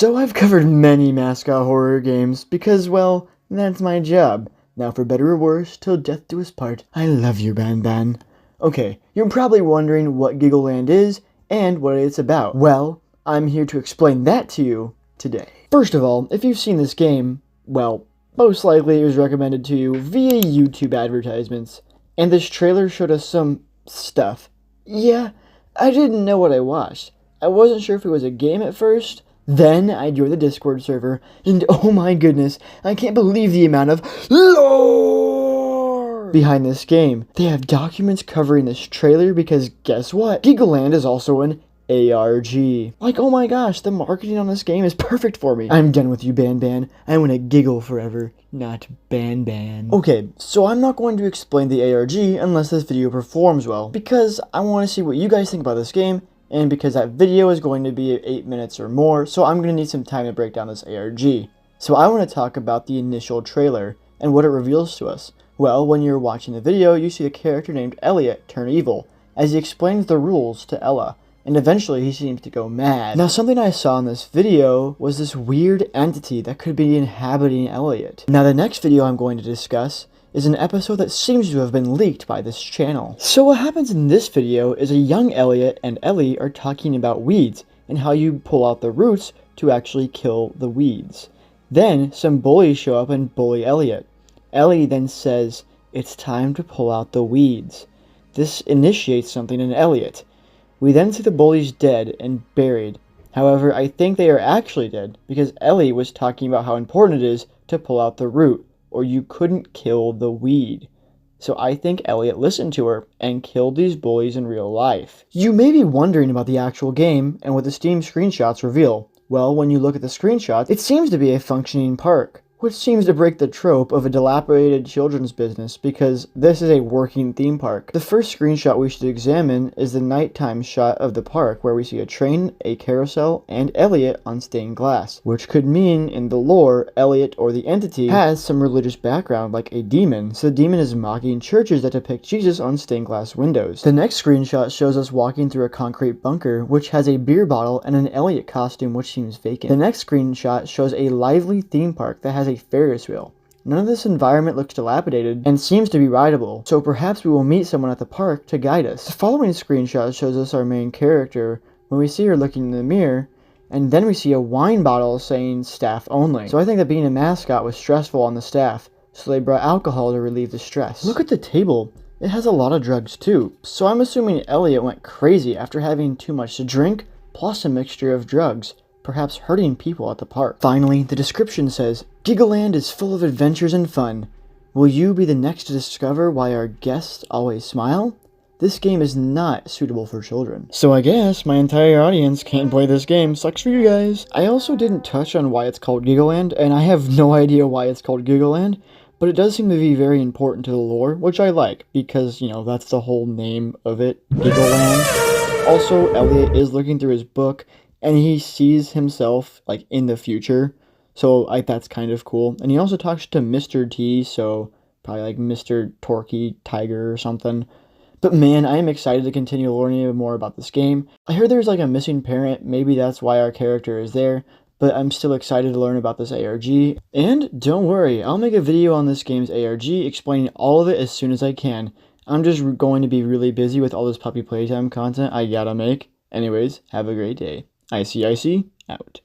So I've covered many mascot horror games because, well, that's my job. Now for better or worse, till death do us part, I love you, Ban Ban. Okay, you're probably wondering what Giggleland is and what it's about. Well, I'm here to explain that to you today. First of all, if you've seen this game, well, most likely it was recommended to you via YouTube advertisements, and this trailer showed us some stuff. Yeah, I didn't know what I watched. I wasn't sure if it was a game at first. Then I joined the Discord server, and oh my goodness, I can't believe the amount of lore behind this game. They have documents covering this trailer because guess what? Giggleland is also an ARG. Like, oh my gosh, the marketing on this game is perfect for me. I'm done with you, Ban Ban. I'm gonna giggle forever, not Ban Ban. Okay, so I'm not going to explain the ARG unless this video performs well, because I want to see what you guys think about this game, and because that video is going to be 8 minutes or more, so I'm going to need some time to break down this ARG. So I want to talk about the initial trailer and what it reveals to us. Well, when you're watching the video, you see a character named Elliot turn evil, as he explains the rules to Ella, and eventually he seems to go mad. Now, something I saw in this video was this weird entity that could be inhabiting Elliot. Now, the next video I'm going to discuss is an episode that seems to have been leaked by this channel. So what happens in this video is a young Elliot and Ellie are talking about weeds and how you pull out the roots to actually kill the weeds. Then some bullies show up and bully Elliot. Ellie then says, "It's time to pull out the weeds." This initiates something in Elliot. We then see the bullies dead and buried. However, I think they are actually dead because Ellie was talking about how important it is to pull out the root, or you couldn't kill the weed. So I think Elliot listened to her and killed these bullies in real life. You may be wondering about the actual game and what the Steam screenshots reveal. Well, when you look at the screenshots, it seems to be a functioning park, which seems to break the trope of a dilapidated children's business because this is a working theme park. The first screenshot we should examine is the nighttime shot of the park where we see a train, a carousel, and Elliot on stained glass, which could mean in the lore, Elliot or the entity has some religious background like a demon, so the demon is mocking churches that depict Jesus on stained glass windows. The next screenshot shows us walking through a concrete bunker which has a beer bottle and an Elliot costume which seems vacant. The next screenshot shows a lively theme park that has a Ferris wheel. None of this environment looks dilapidated and seems to be rideable, so perhaps we will meet someone at the park to guide us. The following screenshot shows us our main character when we see her looking in the mirror, and then we see a wine bottle saying staff only. So I think that being a mascot was stressful on the staff, so they brought alcohol to relieve the stress. Look at the table. It has a lot of drugs too, so I'm assuming Elliot went crazy after having too much to drink, plus a mixture of drugs, perhaps hurting people at the park. Finally, the description says, "Giggleland is full of adventures and fun. Will you be the next to discover why our guests always smile? This game is not suitable for children." So I guess my entire audience can't play this game. Sucks for you guys. I also didn't touch on why it's called Giggleland, and I have no idea why it's called Giggleland, but it does seem to be very important to the lore, which I like, because, you know, that's the whole name of it, Giggleland. Also, Elliot is looking through his book, and he sees himself, like, in the future, so, like, that's kind of cool. And he also talks to Mr. T, so probably, like, Mr. Torquey Tiger or something. But man, I am excited to continue learning more about this game. I heard there's, like, a missing parent, maybe that's why our character is there, but I'm still excited to learn about this ARG. And don't worry, I'll make a video on this game's ARG explaining all of it as soon as I can. I'm just going to be really busy with all this puppy playtime content I gotta make. Anyways, have a great day. ICIC, out.